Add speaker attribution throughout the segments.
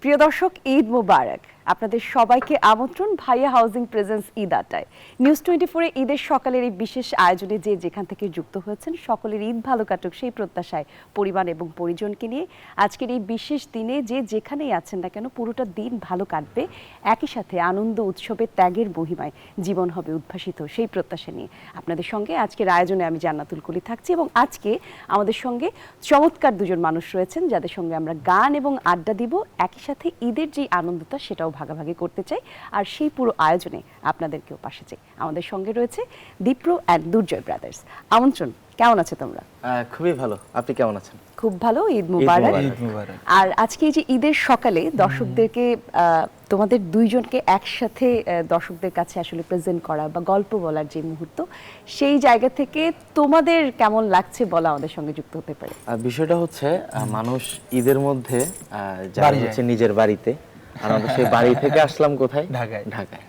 Speaker 1: প্রিয় দর্শক, ঈদ মোবারক। আপনাদের সবাইকে আমন্ত্রণ ভাইয়া হাউজিং প্রেজেন্স ঈদ আড্ডায়। নিউজ 24 এ ঈদের সকালের এই বিশেষ আয়োজনে যে যেখান থেকে যুক্ত হয়েছেন সকলের ঈদ ভালো কাটুক সেই প্রত্যাশায় পরিবার এবং পরিজনকে নিয়ে আজকের এই বিশেষ দিনে যে যেখানেই আছেন না কেন পুরোটা দিন ভালো কাটবে, একই সাথে আনন্দ উৎসবে ত্যাগের মহিমায় জীবন হবে উদ্ভাসিত সেই প্রত্যাশা নিয়ে আপনাদের সঙ্গে আজকের আয়োজনে আমি জান্নাতুল কলি থাকছি। এবং আজকে আমাদের সঙ্গে চমৎকার দুজন মানুষ রয়েছেন যাদের সঙ্গে আমরা গান এবং আড্ডা দিব, একই সাথে ঈদের যে আনন্দটা সেটাও ভাগাভাগি করতে চাই, আর সেই পুরো আয়োজনে আপনাদেরকেও পাশে চাই। আমাদের সঙ্গে রয়েছে দীপ্র অ্যান্ড দুর্জয় ব্রাদার্স। আমন্ত্রণ। কেমন আছো তোমরা?
Speaker 2: খুবই ভালো। আপনি কেমন আছেন?
Speaker 1: খুব ভালো। ঈদ মোবারক। আর আজকে এই যে ঈদের সকালে দর্শকদেরকে তোমাদের দুইজনকে একসাথে দর্শকদের কাছে আসলে প্রেজেন্ট করা বা গল্প বলার যে মুহূর্ত, সেই জায়গা থেকে তোমাদের কেমন লাগছে বলা আমাদের সঙ্গে যুক্ত হতে পারে।
Speaker 2: বিষয়টা হচ্ছে মানুষ ঈদের মধ্যে যায় হচ্ছে নিজের বাড়িতে, আর আমরা সেই বাড়ি থেকে আসলাম কোথায়? ঢাকায়।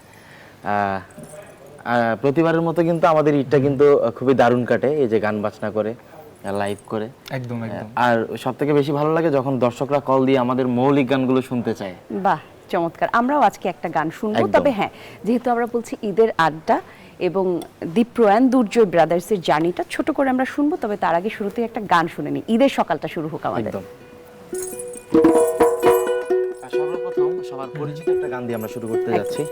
Speaker 2: প্রতিবারের মতো কিন্তু আমাদের ঈদটা কিন্তু খুবই দারুণ কাটে, এই যে গান বাজনা করে লাইভ করে।
Speaker 3: একদম।
Speaker 2: আর সবথেকে বেশি ভালো লাগে যখন দর্শকরা কল দিয়ে আমাদের মৌলিক গানগুলো শুনতে চায়।
Speaker 1: বাহ, চমৎকার। আমরাও আজকে একটা গান শুনবো, তবে হ্যাঁ, যেহেতু আমরা বলছি ঈদের আড্ডা এবং দীপ্র অ্যান্ড দুর্জয় ব্রাদার্সের জার্নিটা ছোট করে আমরা শুনবো, তবে তার আগে শুরুতেই একটা গান শুনে নিই। ঈদের সকালটা শুরু হোক আমাদের।
Speaker 2: সর্বপ্রথম সবার পরিচিত একটা গান দিয়ে আমরা শুরু করতে যাচ্ছি।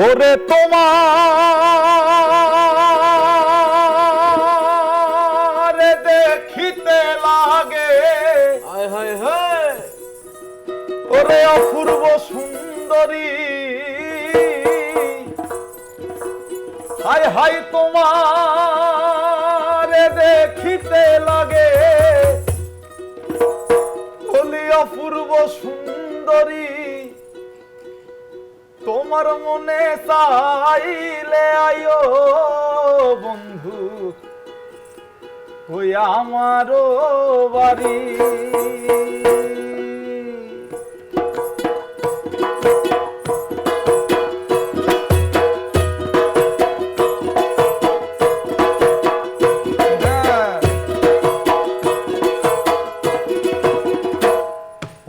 Speaker 4: ওরে তোমার দেখিতে লাগে ওরে অপূর্ব সুন্দরী, হায় হায় তোমার দেখিতে লাগে বলি অপূর্ব সুন্দরী, তোমার মনে চাইলে আয়ো বন্ধু ওই আমারও বাড়ি।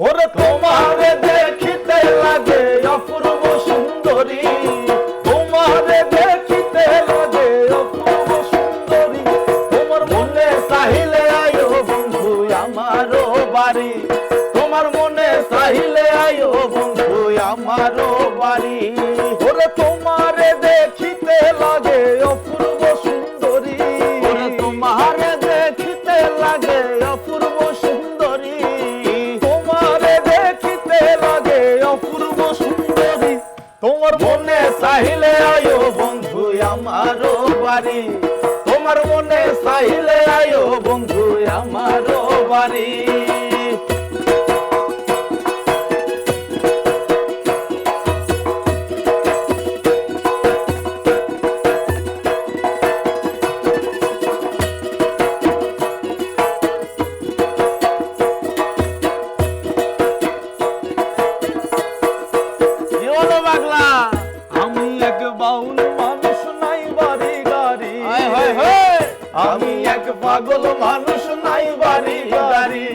Speaker 4: ওরে তোমার দেখিতে লাগে অপূর্ব সুন্দরী, তোমার দেখিতে লাগে অপূর্ব সুন্দরী, তোমার মনে চাহিলে আয়ো বন্ধু আমারও বাড়ি, তোমার মনে চাহিলে আয়ো বন্ধু আমারও বাড়ি। ওরে তোমার দেখিতে লাগে অপূর্ব সুন্দরী, ওরে তোমার দেখিতে লাগে অপূর্ব সুন্দরী, তোমার দেখিতে লাগে অপূর্ব সুন্দরী, তোমার মনে চাহিলে আয়ো বন্ধু আমারও বাড়ি, তোমার মনে চাহিলে আয়ো বন্ধু আমারও বাড়ি। আমি এক বাউল মানুষ নাই বাড়ি গাড়ি, আমি এক পাগল মানুষ নাই বাড়ি গাড়ি,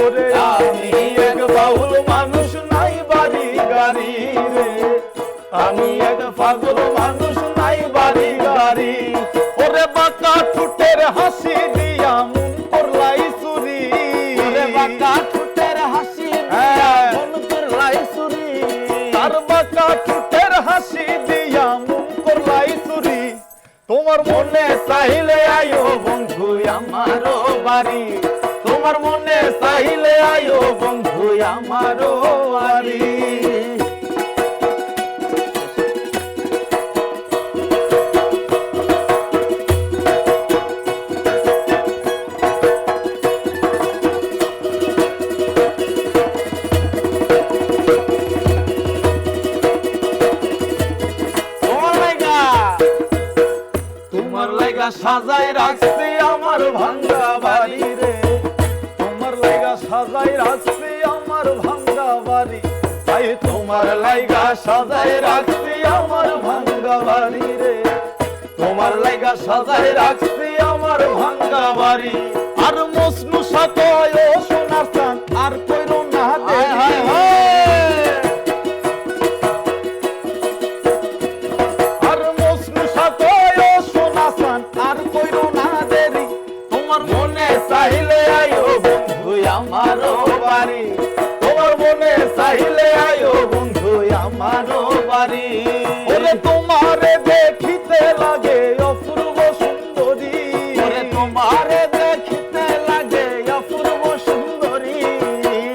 Speaker 4: ওরে আমি এক বাউল মানুষ নাই বাড়ি গাড়ি রে, আমি এক পাগল মানুষ নাই বাড়ি গাড়ি, ওরে বাঁকা ঠুটের হাসি দিয়া মন করলাই চুরি, ওরে বাঁকা ঠুটের হাসি দিয়া মন করলাই চুরি, তার বাঁকা ঠুটের হাসি দিয়া মন করলাই চুরি, তোমার মনে চাইলে আয়ো বন্ধু আমারও বাড়ি, তোমার মনে চাইলে আয়ো বন্ধু আমারও বাড়ি। সাজাই রাখছি আমার ভাঙ্গা বাড়ি রে, তোমার লাইগা সাজাই রাখছি আমার ভাঙ্গা বাড়ি, তাই তোমার লাইগা সাজাই রাখছি আমার ভাঙ্গা বাড়ি রে, তোমার লাগা সাজায় রাখছি আমার ভাঙ্গা বাড়ি। আর মজনু সাকয় ও সোনার চান, আর কইরো না দেরি। আর মজনু সাকয় ও সোনার চান, আর কইরো না দেরি। তোমার মনে চাইলে আইও বন্ধু আমারও বাড়ি, তোমার মনে চাইলে আইও বন্ধু আমারও বাড়ি। ওরে তোমারে দেখিতে লাগে অপূর্ব সুন্দরী, ওরে তোমারে দেখিতে লাগে অপূর্ব সুন্দরী,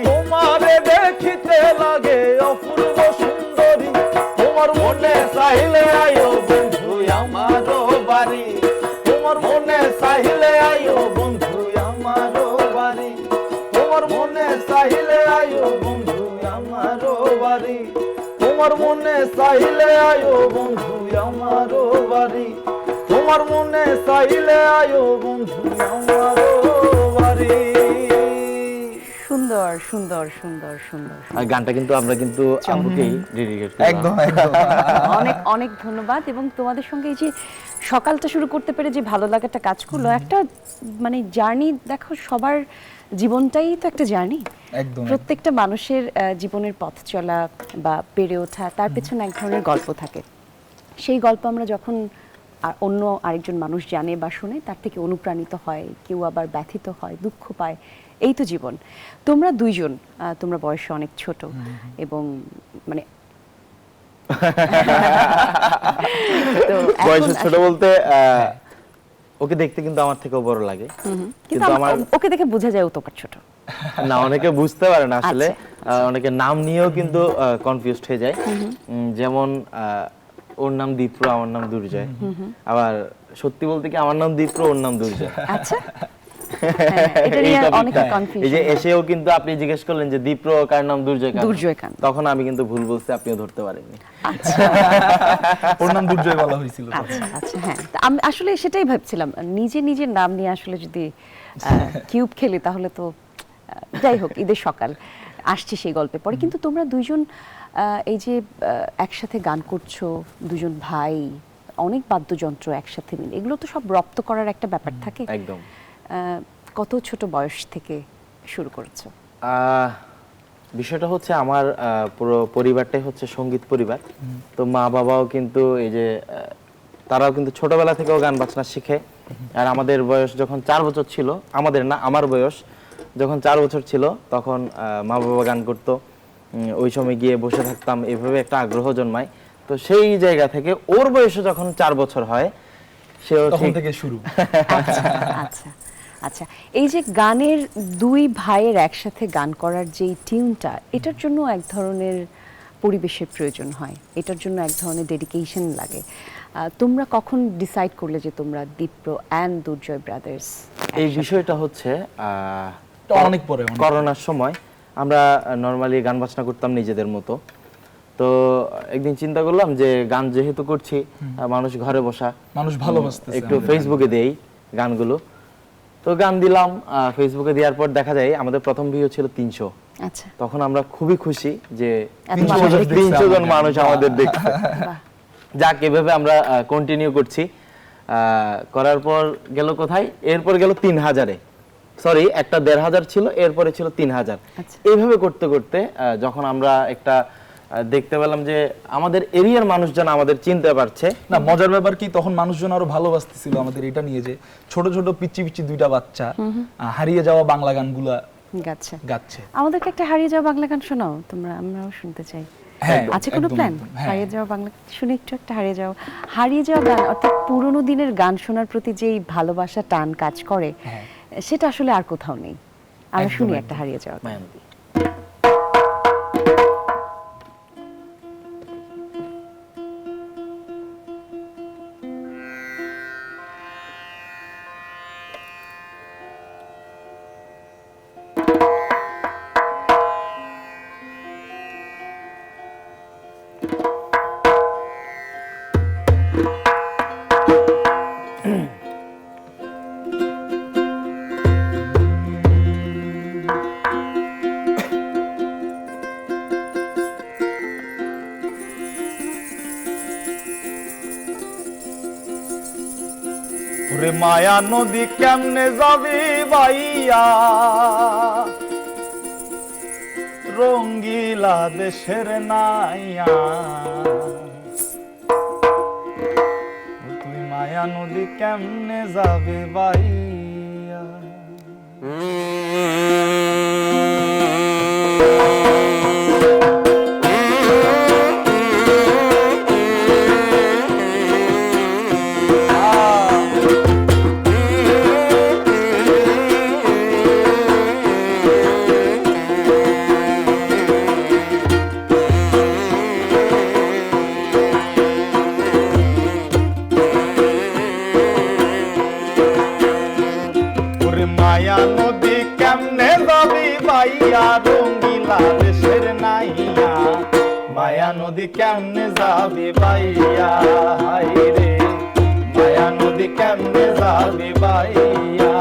Speaker 4: তোমারে দেখিতে লাগে অপূর্ব সুন্দরী। তোমার মনে চাইলে আইও বন্ধু আমারও বাড়ি, তোমার মনে চাইলে আইও বন্ধু আমারও বাড়ি, তোমার মনে চাইলে আইও বন্ধু আমারও বাড়ি, তোমার মনে চাইলে আইও বন্ধু আমারও বাড়ি, তোমার মনে চাইলে আইও বন্ধু আমারও বাড়ি।
Speaker 1: সুন্দর সুন্দর সুন্দর সুন্দর।
Speaker 2: আর গানটা কিন্তু আমরা কিন্তু আপুকেই ডেডিকেট করলাম।
Speaker 3: একদম একদম।
Speaker 1: অনেক অনেক ধন্যবাদ। এবং তোমাদের সঙ্গে এই যে সকালটা শুরু করতে পেরে যে ভালো লাগাটা কাজ করলো, একটা মানে জার্নি, দেখো সবার জীবনটাই তো একটা জার্নি।
Speaker 3: একদম।
Speaker 1: প্রত্যেকটা মানুষের জীবনের পথ চলা বা বেড়ে ওঠা, তার পেছনে এক ধরনের গল্প থাকে। সেই গল্প আমরা যখন অন্য আরেকজন মানুষ জানে বা শুনে, তার থেকে অনুপ্রাণিত হয়, কেউ আবার ব্যথিত হয়, দুঃখ পায়। এই তো জীবন। তোমরা দুইজন, তোমরা বয়সে অনেক ছোট এবং মানে তো এখন
Speaker 2: বয়সে ছোট বলতে ওকে দেখতে কিন্তু আমার থেকেও বড় লাগে,
Speaker 1: কিন্তু আমার ওকে দেখে বোঝা যায় ও তোমার ছোট।
Speaker 2: না, অনেকে বুঝতে পারে না আসলে।
Speaker 1: আচ্ছা,
Speaker 2: অনেকে নাম নিয়েও কিন্তু কনফিউজড হয়ে যায়। যেমন ওর নাম দীপ্র, আমার নাম দুর্জয়। আবার সত্যি বলতে কি আমার নাম দীপ্র, ওর নাম দুর্জয়।
Speaker 1: আচ্ছা, এটা নিয়ে অনেক
Speaker 2: এই যে
Speaker 1: কনফিউশন।
Speaker 2: এসেও কিন্তু আপনি জিজ্ঞেস করলেন যে দীপ্র কার নাম, দুর্জয় কার নাম?
Speaker 1: দুর্জয় কার নাম।
Speaker 2: তখন আমি কিন্তু ভুল বলছি, আপনিও ধরতে পারেননি।
Speaker 1: আচ্ছা
Speaker 3: ওর নাম দুর্জয় বলা হয়েছিল।
Speaker 1: আচ্ছা আচ্ছা, হ্যাঁ। তা আমি আসলে সেটাই ভাবছিলাম, নিজে নিজের নাম নিয়ে আসলে যদি কিউব খেলি তাহলে তো যাই হোক, ঈদের সকাল আসছে সেই গল্পে পরে। কিন্তু তোমরা দুইজন এই যে একসাথে গান করছো, দুজন ভাই, অনেক বাদ্যযন্ত্র একসাথে মিলে, এগুলো তো সব রপ্ত করার একটা ব্যাপার থাকে।
Speaker 2: একদম।
Speaker 1: কত ছোট বয়স থেকে শুরু করেছো?
Speaker 2: বিষয়টা হচ্ছে আমার পুরো পরিবারটাই হচ্ছে সঙ্গীত পরিবার। তো মা বাবাও কিন্তু এই যে তারাও কিন্তু ছোটবেলা থেকেও গান বাজনা শিখে। আর আমাদের বয়স যখন 4 বছর ছিল, আমাদের না, আমার বয়স যখন 4 বছর ছিল, তখন মা বাবা গান করতো। ওই সময় গিয়ে বসে থাকতাম, এভাবে একটা আগ্রহ জন্মায়। তো সেই জায়গা থেকে ওর বয়সে যখন 4 বছর হয়, সেও
Speaker 3: তখন
Speaker 2: ঠিক
Speaker 3: থেকে শুরু।
Speaker 1: আচ্ছা আচ্ছা আচ্ছা। এই যে গানের দুই ভাইয়ের একসাথে গান করার যে টিউনটা, এটার জন্য এক ধরনের পরিবেশের প্রয়োজন হয়, এটার জন্য এক ধরনের ডেডিকেশন লাগে। তোমরা কখন ডিসাইড করলে যে তোমরা দীপ্র অ্যান্ড দুর্জয় ব্রাদার্স?
Speaker 2: এই বিষয়টা হচ্ছে
Speaker 3: অনেক পরে,
Speaker 2: করোনার সময় আমরা নরমালি গান বাজনা করতাম নিজেদের মতো। তো একদিন চিন্তা করলাম যে গান যেহেতু করছি, মানুষ ঘরে বসা,
Speaker 3: মানুষ ভালোবাসতেছে,
Speaker 2: একটু ফেসবুকে দেই গানগুলো। তো গান দিলাম, ফেসবুকে দেওয়ার পর দেখা যায় আমাদের প্রথম ভিউ ছিল 300।
Speaker 1: আচ্ছা,
Speaker 2: তখন আমরা খুবই খুশি যে
Speaker 1: এত মানুষ
Speaker 2: 300 জন মানুষ আমাদের দেখছে। যাক, এভাবে আমরা কন্টিনিউ করছি। করার পর গেল কোথায়, এরপর গেল 3000-এ, সরি, একটা 1500 ছিল, এরপরে ছিল 3000।
Speaker 1: আচ্ছা।
Speaker 2: এইভাবে করতে করতে যখন আমরা একটা দেখতে পেলাম যে আমাদের এরিয়ার মানুষজন আমাদের চিনতে পারছে।
Speaker 3: না, মজার ব্যাপার কি, তখন মানুষজন আরো ভালোবাসতেছিল আমাদের এটা নিয়ে যে ছোট ছোট পিচ্চি পিচ্চি দুইটা বাচ্চা হারিয়ে যাওয়া বাংলা গানগুলা গাচ্ছে।
Speaker 1: আমাদেরকে একটা হারিয়ে যাওয়া বাংলা গান শোনাও তোমরা, আমরাও শুনতে চাই।
Speaker 3: হ্যাঁ,
Speaker 1: আছে কোনো
Speaker 3: একদম,
Speaker 1: প্ল্যান?
Speaker 3: একদম, হ্যাঁ।
Speaker 1: হারিয়ে যাওয়া বাংলা শুনে একটু, একটা হারিয়ে যাওয়া গান, অর্থাৎ পুরোনো দিনের গান শোনার প্রতি যেই ভালোবাসা, টান কাজ করে,
Speaker 3: হ্যাঁ।
Speaker 1: সেটা আসলে আর কোথাও নেই। আমরা
Speaker 3: একদম,
Speaker 1: শুনি
Speaker 3: একদম।
Speaker 1: একটা হারিয়ে যাওয়া গান।
Speaker 2: মায়ানদি।
Speaker 4: ওরে মায়া নদী কেমনে যাবে বাইয়া রঙ্গিলা দেশের নাইয়া তুই মায়া নদী কেমনে যাবে বাইয়া মায়া নদী কেমনে যাবি বাইয়া রঙ্গিলা দেশের নাইয়া মায়া নদী কেমনে যাবি বাইয়া হায়রে মায়া নদী কেমনে যাবি বাইয়া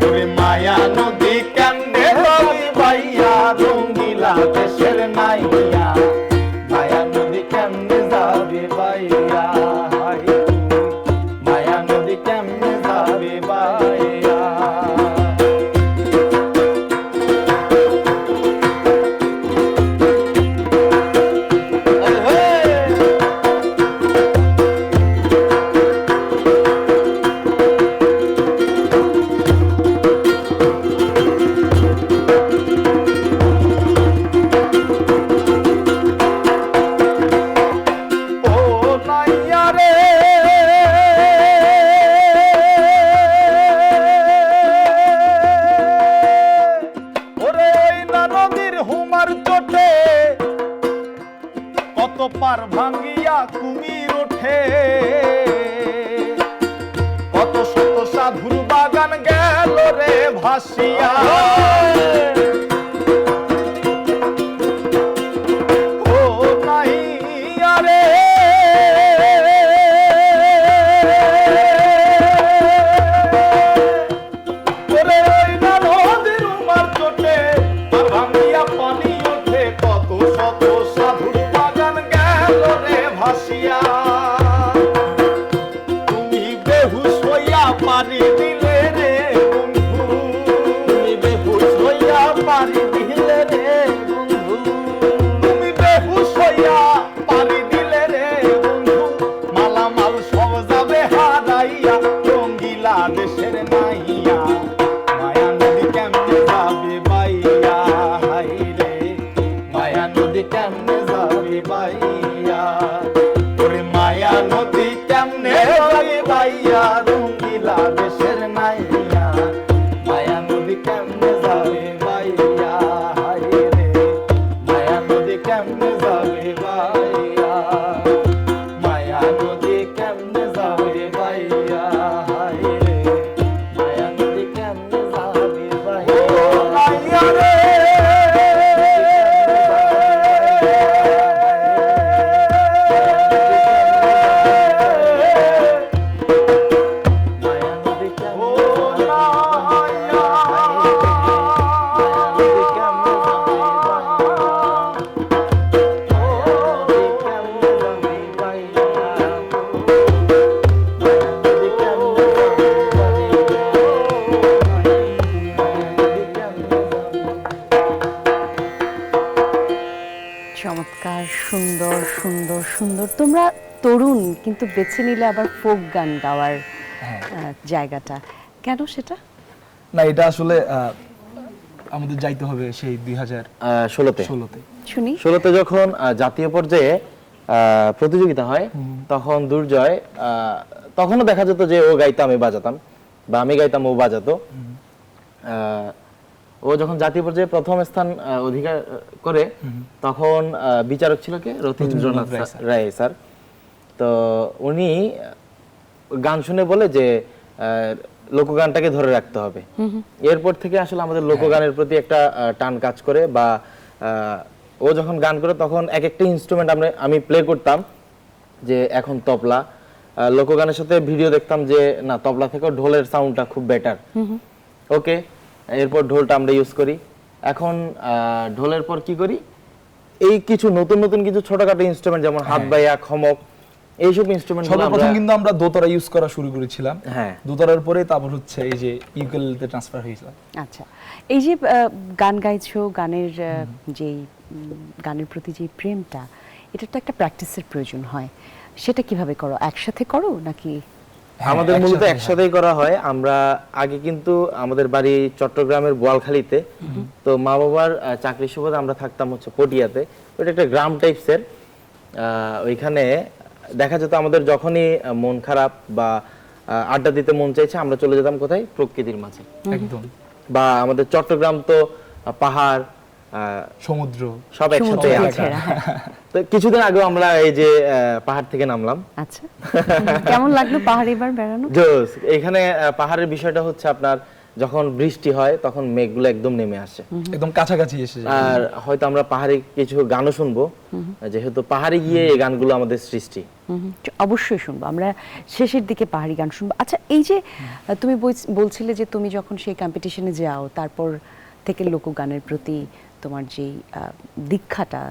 Speaker 4: ওরে মায়া নদী কেমনে যাবি বাইয়া রঙ্গিলা দেশের নাইয়া মায়া নদী কেমনে যাবি বাইয়া হায় মায়া নদী কেমনে যাবি বাইয়া পার ভাঙ্গিয়া কুমির ওঠে কত শত সাধুর বাগান গেল রে ভাসিয়া ও নাইয়া রে ওরে ওই না নদীর উমার চোটে পার ভাঙ্গিয়া পানি ওঠে কত শত সাধুর ভাসিয়া তুমি বেহুশ হইয়া পারি দিলে রে বন্ধু তুমি বেহুশ হইয়া পারি দিলে রে বন্ধু তুমি বেহুশ হইয়া পারি দিলে রে বন্ধু মালামাল সব যাবে হারাইয়া রঙ্গিলা দেশের নাইয়া মায়া নদী কেমনে যাবে বাইয়া হায়রে মায়া নদী কেমনে যাবে বাইয়া মায়া নদী কেমনে যাবে বাইয়া রঙ্গিলা দেশের নাইয়া মায়া নদী কেমনে যাবে বাইয়া হায়রে মায়া নদী কেমনে যাবে বাইয়া মায়া নদী কেমনে যাবে বাইয়া হায়রে মায়া নদী কেমনে যাবে বাইয়া রে
Speaker 1: চমৎকার, সুন্দর সুন্দর সুন্দর। তোমরা তরুণ, কিন্তু বেছে নিলে আবার ফোক গান গাওয়ার জায়গাটা কেন সেটা?
Speaker 3: না, এটা আসলে আমাদের যাইতে হবে সেই 2016তে
Speaker 1: শুনি।
Speaker 2: 16তে যখন জাতীয় পর্যায়ে প্রতিযোগিতা হয় তখন দুর্জয় তখনও দেখা যেত যে ও গাইতো আমি বাজাতাম, বা আমি গাইতাম ও বাজাতো। ও যখন জাতীয় পর্যায়ে প্রথম স্থান অধিকার করে তখন বিচারক ছিল কে? রথীন্দ্রনাথ রায় স্যার। তো উনি গান শুনে বলে যে লোকগানটাকে ধরে রাখতে হবে। এরপর থেকে আসলে আমাদের লোকগানের প্রতি একটা টান কাজ করে, বা ও যখন গান করে তখন এক একটা ইনস্ট্রুমেন্ট আমি প্লে করতাম। যে এখন তবলা, লোকগানের সাথে ভিডিও দেখতাম যে না, তবলা থেকে ঢোলের সাউন্ডটা খুব বেটার। ওকে, এরপর ঢোলটা আমরা ইউজ করি। এখন ঢোলের পর কি করি, এই কিছু নতুন নতুন কিছু ছোটখাটো ইনস্ট্রুমেন্ট যেমন হাত বাইয়া, খমক, এইসব ইনস্ট্রুমেন্ট
Speaker 3: সর্বপ্রথম কিন্তু আমরা দোতারা ইউজ করা শুরু করেছিলাম,
Speaker 2: হ্যাঁ
Speaker 3: দোতারার পরে তারপর হচ্ছে এই যে ইউকেলেলেতে ট্রান্সফার হয়েছিল।
Speaker 1: আচ্ছা, এই যে গান গাইছো, গানের যেই গানের প্রতি যে প্রেমটা, এটা তো একটা প্র্যাকটিসের প্রয়োজন হয়, সেটা কিভাবে করো? একসাথে করো নাকি?
Speaker 2: আমাদের
Speaker 3: হ্যাঁ,
Speaker 2: মূলত
Speaker 3: একসাথে,
Speaker 2: একসাথেই করা হয়। আমরা আগে কিন্তু আমাদের বাড়ি চট্টগ্রামের বোয়ালখালীতে, তো মা বাবার চাকরির সুবাদে আমরা থাকতাম হচ্ছে পটিয়াতে। ওটা একটা গ্রাম টাইপসের। ওইখানে দেখা যেত আমাদের যখনই মন খারাপ বা আড্ডা দিতে মন চাইছে, আমরা চলে যেতাম কোথায়? প্রকৃতির মাঝে।
Speaker 3: একদম,
Speaker 2: বা আমাদের চট্টগ্রাম তো পাহাড়,
Speaker 3: সমুদ্র
Speaker 2: সব একসাথে
Speaker 1: সমুদ্র
Speaker 2: আছে।
Speaker 1: ঘেরা, হ্যাঁ।
Speaker 2: তো কিছুদিন আগে আমরা এই যে পাহাড় থেকে নামলাম।
Speaker 1: আচ্ছা, কেমন লাগলো পাহাড়ে এবার বেড়ানো?
Speaker 2: জোস। এখানে পাহাড়ের বিষয়টা হচ্ছে আপনার যখন বৃষ্টি হয় তখন মেঘগুলো একদম নেমে আসে,
Speaker 3: একদম কাছাকাছি এসে যায়।
Speaker 2: আর হয়তো আমরা পাহাড়ে কিছু গানও শুনবো, যেহেতু পাহাড়ে গিয়ে এই গানগুলো আমাদের সৃষ্টি।
Speaker 1: অবশ্যই শুনবো, আমরা শেষের দিকে পাহাড়ি গান শুনবো। আচ্ছা, এই যে তুমি বলছিলে যে তুমি যখন সেই কম্পিটিশনে যাও, তারপর থেকে লোকগানের প্রতি তোমার যেই দীক্ষাটা,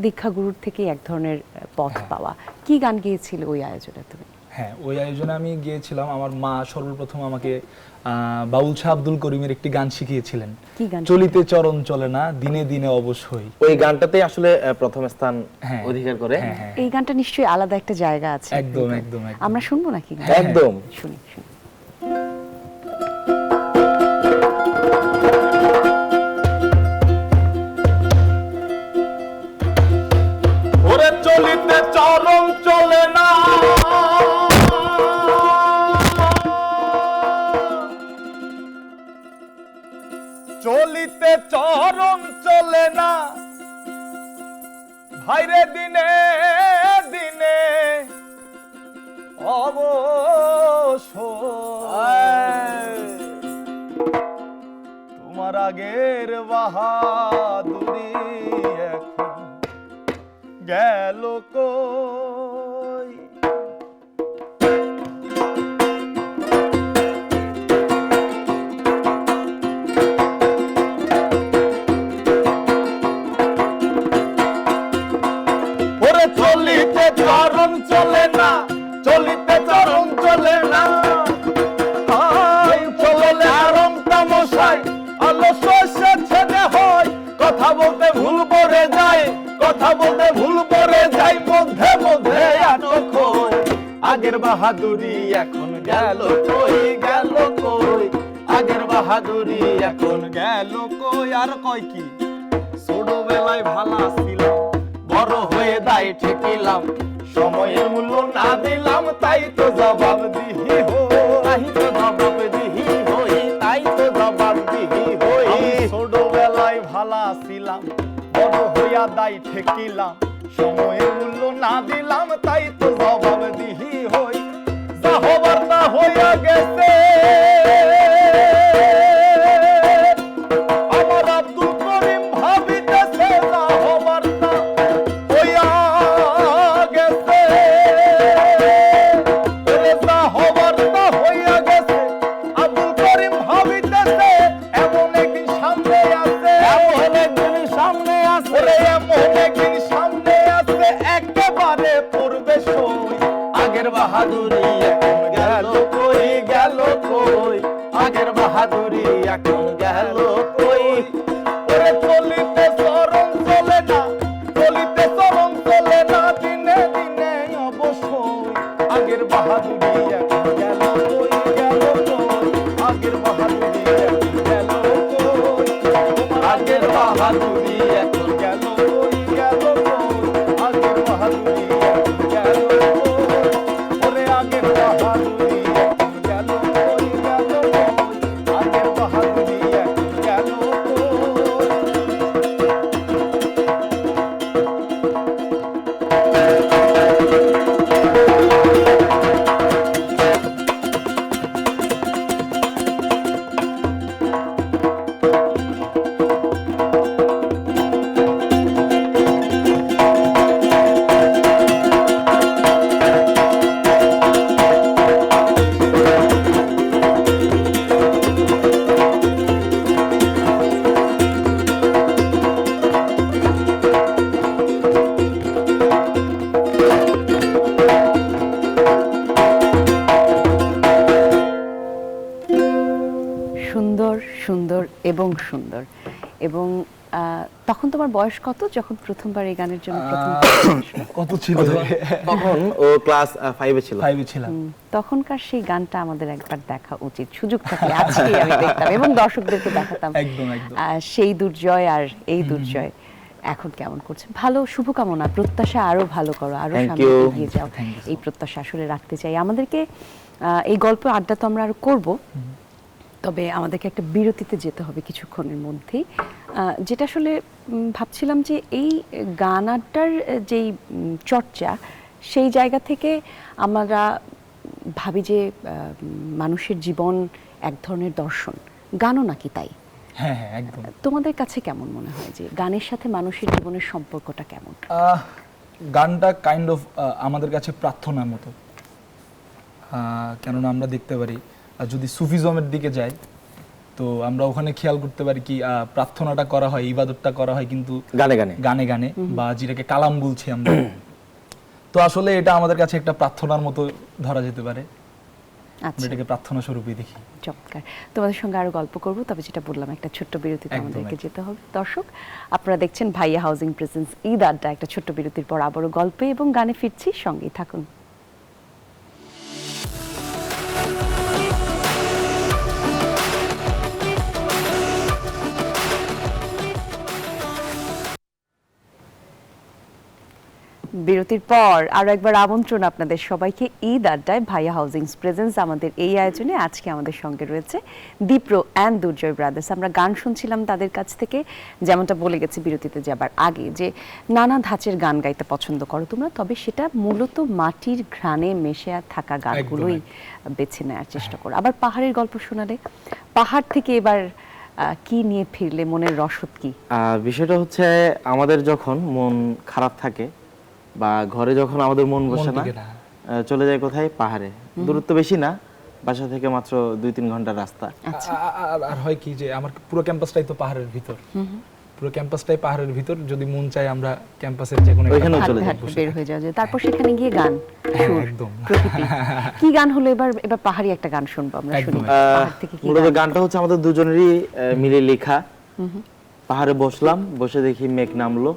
Speaker 1: দীক্ষাগুরুর থেকে এক ধরনের পথ পাওয়া, কি গান গিয়েছিল ওই আয়োজনে তুমি?
Speaker 3: হ্যাঁ, ওই আয়োজনে আমি গিয়েছিলাম। আমার মা সর্বপ্রথম আমাকে বাউল শাহ আব্দুল করিমের একটি গান শিখিয়েছিলেন,
Speaker 1: কি গান?
Speaker 3: চলিতে চরণ চলে না, দিনে দিনে অবশ্যই।
Speaker 2: ওই গানটাতেই আসলে প্রথম স্থান
Speaker 3: হ্যাঁ,
Speaker 2: অধিকার করে।
Speaker 3: হ্যাঁ, হ্যাঁ,
Speaker 1: এই গানটা নিশ্চয়ই আলাদা একটা জায়গা আছে।
Speaker 3: একদম, একদম, একদম।
Speaker 1: আমরা শুনবো নাকি গান?
Speaker 2: একদম।
Speaker 1: শুনি শুনি।
Speaker 4: ওরে চলিতে চরণ চলে না, চলিতে চরণ চলে না, ভাইরে দিনে দিনে অবশ্যই তোমার আগের বাহাদুরি এখন গেল কই। ওরে চলিতে চরণ চলে না, চলিতে চরণ চলে না, চলে আরম তামশাই আলস্য ছেড়ে হয়, কথা বলতে ভুল করে যায়, কথা বলতে ভুল করে যায়, মধ্যে মধ্যে আটক হয়। আগের বাহাদুরি এখন গেল কই, গেল কই, আগের বাহাদুরি এখন গেল কই। আর কয় কি, ছোটবেলায় ভালা ছিলাম, বড় হয়ে দায় ঠেকিলাম, সময়ের মূল্য না দিলাম, তাই তো জবাব দিহি হই, তাই তো জবাব দিহি হই, তাই তো জবাব দিহি হই। ছোটবেলায় ভালা ছিলাম, বড় হইয়া দায় ঠেকিলাম, সময়ের মূল্য না দিলাম, তাই তো জবাব দিহি হই। যা হবার তা হইয়া গেছে, আমার আব্দুল করিম ভাবিতেছে, যা হবার তা হইয়া গেছে, যা হবার তা হইয়া গেছে, আব্দুল করিম ভাবিতেছে, এমন একদিন সামনে আছে, এমন একদিন সামনে আছে, এমন একদিন সামনে আছে, একেবারে পড়বে সই। আগের বাহাদুরি এখন গেল কই, গেল কই, আগের বাহাদুরি এখন গেল কই। ওরে চলিতে চরণ চলে না, চলিতে চরণ চলে না, দিনে দিনে অবশ্যই আগের বাহাদুরি এখন গেল কই, গেল কই, আগের বাহাদুরি এখন গেল কই, আগের বাহাদুরি এখন গেল কই, গেল কই, আগের বাহাদুরি এখন গেল কই। ওরে আগের বাহাদুরি এখন গেল কই, গেল কই, আগের বাহাদুরি এখন গেল কই।
Speaker 1: এবং সুন্দর। এবং তখন তোমার বয়স কত যখন প্রথমবার এই গানের জন্য প্রথম
Speaker 3: কত ছিল
Speaker 2: তখন ও ক্লাস 5 এ ছিল।
Speaker 3: 5 এ ছিলাম।
Speaker 1: তখনকার সেই গানটা আমাদের একবার দেখা উচিত, সুযোগ থাকলে আজকে আমি দেখতাম এবং দর্শকদেরকে দেখাতাম।
Speaker 3: একদম একদম।
Speaker 1: সেই দুর্জয় আর এই দুর্জয় এখন কেমন করছে? ভালো, শুভকামনা, প্রত্যাশা আরো ভালো করো, আরো
Speaker 2: Thank
Speaker 1: সামনে
Speaker 2: you.
Speaker 1: এগিয়ে যাও। এই প্রত্যাশা আসলে রাখতে চাই। আমাদেরকে এই গল্প আড্ডা তো আমরা আরো করব, তবে আমাদেরকে একটা বিরতিতে যেতে হবে কিছুক্ষণের মধ্যেই। যেটা আসলে ভাবছিলাম যে এই গান আড্ডার যেই চর্চা, সেই জায়গা থেকে আমরা ভাবি যে মানুষের জীবন এক ধরনের দর্শন, গানও নাকি তাই?
Speaker 3: হ্যাঁ হ্যাঁ একদম।
Speaker 1: তোমাদের কাছে কেমন মনে হয় যে গানের সাথে মানুষের জীবনের সম্পর্কটা কেমন?
Speaker 3: গানটা কাইন্ড অফ আমাদের কাছে প্রার্থনার মতো। কেননা আমরা দেখতে পারি যদি সুফিজমের দিকে যাই তো আমরা ওখানে খেয়াল করতে পারি কি প্রার্থনাটা করা হয়, ইবাদতটা করা হয় কিন্তু
Speaker 2: গানে গানে
Speaker 3: গানে গানে, বা যেটাকে কালাম বলছি আমরা। তো আসলে এটা আমাদের কাছে একটা প্রার্থনার মতো ধরা যেতে পারে।
Speaker 1: আচ্ছা,
Speaker 3: এটাকে প্রার্থনা স্বরূপই দেখি।
Speaker 1: চমৎকার। তোমাদের সঙ্গে আরো গল্প করব, তবে যেটা বললাম একটা ছোট্ট বিরতিতে
Speaker 3: একদম,
Speaker 1: আমাদেরকে
Speaker 3: একদম।
Speaker 1: যেতে হবে। দর্শক, আপনারা দেখছেন ভাইয়া হাউজিং প্রেজেন্স ঈদ আড্ডা। একটা ছোট্ট বিরতির পর আবারও গল্পে এবং গানে ফিরছি, সঙ্গেই থাকুন। বিরতির পর আরো একবার আমন্ত্রণ আপনাদের সবাইকে ঈদ আড্ডায় ভাইয়া হাউজিং প্রেজেন্স। আমাদের এই আয়োজনে আজকে আমাদের সঙ্গে রয়েছে দীপ্র অ্যান্ড দুর্জয় ব্রাদার্স। আমরা গান শুনছিলাম তাদের কাছ থেকে, যেমনটা বলে গেছি বিরতিতে যাবার আগে, যে নানা ধাঁচের গান গাইতে পছন্দ করো তোমরা, তবে সেটা মূলত মাটির ঘ্রাণে মেশে থাকা গানগুলোই বেছে নেওয়ার চেষ্টা করো। আবার পাহাড়ের গল্প শোনালে, পাহাড় থেকে এবার কি নিয়ে ফিরলে, মনের রসদ কি?
Speaker 2: বিষয়টা হচ্ছে আমাদের যখন মন খারাপ থাকে বা ঘরে যখন আমাদের মন বসে না, চলে যায় কোথায়? পাহাড়ে। দূরত্ব বেশি না, বাসা থেকে মাত্র 2-3 ঘন্টার রাস্তা।
Speaker 3: আর হয় কি যে আমার পুরো ক্যাম্পাসটাই তো পাহাড়ের ভিতর, পুরো ক্যাম্পাসটাই পাহাড়ের ভিতর। যদি মন চায় আমরা ক্যাম্পাসের যে কোনো
Speaker 2: ওইখানেও চলে যাই,
Speaker 1: হাঁটতে বের হয়ে যাওয়া যায়, তারপর সেখানে গিয়ে গান, সুর,
Speaker 3: একদম।
Speaker 1: প্রকৃতি। কি গান হলো এবার? এবার পাহাড়ি একটা গান শুনবো আমরা, শুনি। পাহাড় থেকে কি
Speaker 2: মূলত
Speaker 1: গান?
Speaker 2: গানটা হচ্ছে আমাদের দুজনেরই মিলে লেখা। পাহাড়ে বসলাম, বসে দেখি মেঘ নামলো,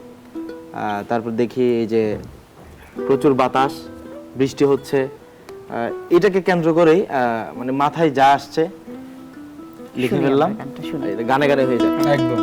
Speaker 2: তারপর দেখি এই যে প্রচুর বাতাস, বৃষ্টি হচ্ছে। এটাকে কেন্দ্র করেই মানে মাথায় যা আসছে লিখে
Speaker 1: শুনি
Speaker 2: ফেললাম,
Speaker 1: আমরা গানটা, শুনি।
Speaker 2: গানে গানে হয়ে যায়।
Speaker 3: একদম।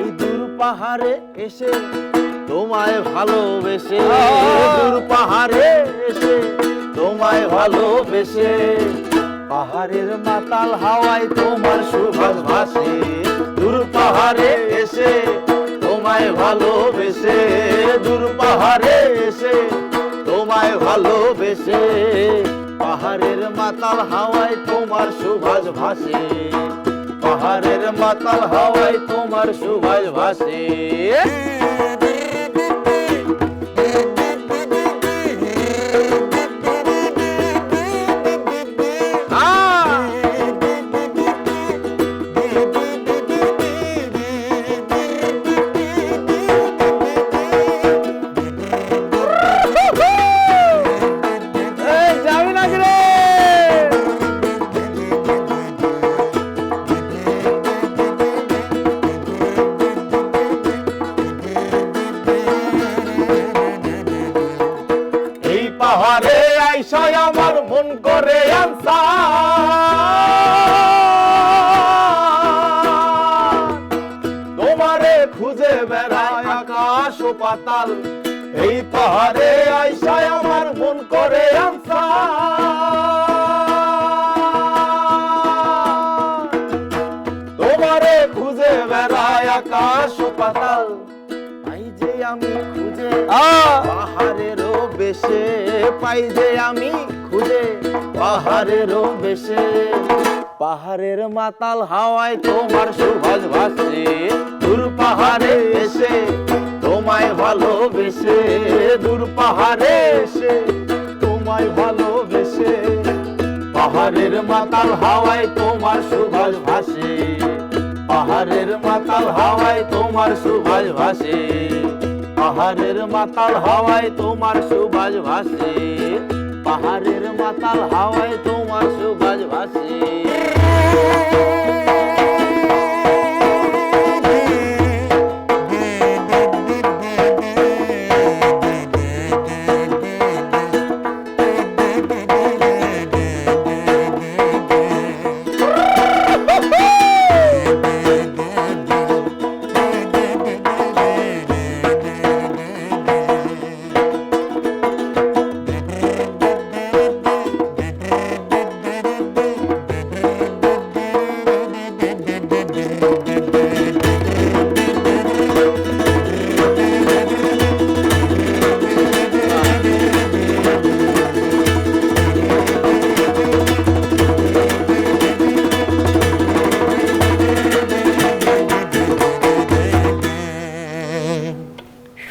Speaker 4: এই দূর পাহাড়ে এসে তোমায় ভালোবেসে, দূর পাহাড়ে এসে তোমায় ভালোবেসে, পাহাড়ের মাতাল হাওয়ায় তোমার সুবাস ভাসে। দূর পাহাড়ে এসে তোমায় ভালোবেসে, দূর পাহাড়ে এসে তোমায় ভালোবেসে, পাহাড়ের মাতাল হাওয়ায় তোমার সুবাস ভাসে, পাহাড়ের মাতাল হাওয়ায় তোমার সুবাস ভাসে। যাবি না কি রে? এই পাহাড়ে আইসায় আমার মন করে তোমারে খুঁজে বেড়ায় আকাশ ও পাতাল। এই পাহাড়ে আইসায় আমার মন করে তোমারে খুঁজে বেড়ায় আকাশ ও পাতাল। পাই যে আমি খুঁজে পাহাড়েরও বেশে, পাই যে আমি
Speaker 2: খুঁজে পাহাড়েরও বেশে, পাহাড়ের মাতাল হাওয়ায় তোমার সুভাষ ভাসে, দূর পাহাড়ে এসে তোমায় ভালোবেসে, দূর পাহাড়ে এসে তোমায় ভালোবেসে, পাহাড়ের মাতাল হাওয়ায় তোমার সুভাষ ভাসে, পাহাড়ের মাতাল হাওয়ায় তোমার সুভাষ ভাসে, পাহাড়ের মাতাল হাওয়ায় তোমার সুভাষ ভাসে, পাহাড়ের মাতাল হাওয়ায় তোমার সুভাষ ভাসে।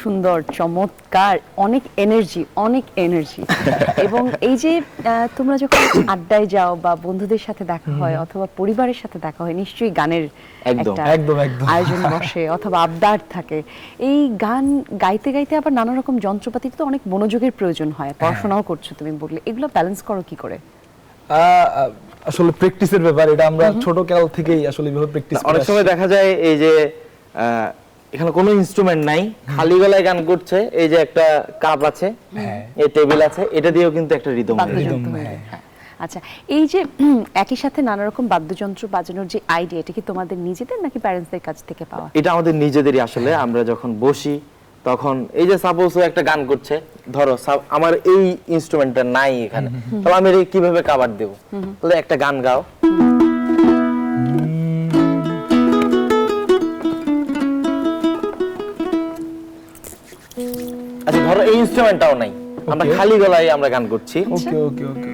Speaker 1: সুন্দর, চমৎকার, অনেক এনার্জি এবং এই যে তোমরা যখন আড্ডায় যাও বা বন্ধুদের সাথে দেখা হয় অথবা পরিবারের সাথে দেখা হয়, নিশ্চয়ই গানের
Speaker 2: একদম,
Speaker 1: একটা
Speaker 3: একদম।
Speaker 1: আয়োজন বসে অথবা আবদার থাকে। এই গান গাইতে গাইতে আবার নানা রকম যন্ত্রপাতিতে তো অনেক মনোযোগের প্রয়োজন হয়, পড়াশোনাও করছো তুমি বললে, এগুলো ব্যালেন্স করো কি করে?
Speaker 3: আসলে প্র্যাকটিসের ব্যাপার, এটা আমরা ছোট কাল থেকেই আসলে এভাবে প্র্যাকটিস
Speaker 2: অনেক সময় দেখা যায় এই যে এখানে কোনো ইনস্ট্রুমেন্ট নাই, খালি গলায় গান করছে, এই যে একটা কাপ আছে, এই টেবিল আছে, এটা দিয়েও কিন্তু একটা রিদম
Speaker 1: বাদ্যযন্ত্র হয়ে যায়। হ্যাঁ। আচ্ছা, এই যে একই সাথে নানা রকম বাদ্যযন্ত্র বাজানোর যে আইডিয়া, এটা কি তোমাদের নিজেদের নাকি প্যারেন্টসদের কাছ থেকে পাওয়া?
Speaker 2: এটা আমাদের নিজেদেরই আসলে। আমরা যখন বসি তখন এই যে সাপোজ ও একটা গান করছে, ধরো আমার এই ইনস্ট্রুমেন্টটা নাই এখানে, তাহলে আমি এটা কিভাবে কভার দেব? তাহলে একটা গান গাও। আচ্ছা ধরো এই ইনস্ট্রুমেন্টটাও নাই, আমরা
Speaker 3: Okay.
Speaker 2: খালি গলায় আমরা গান করছি।
Speaker 3: ওকে ওকে ওকে।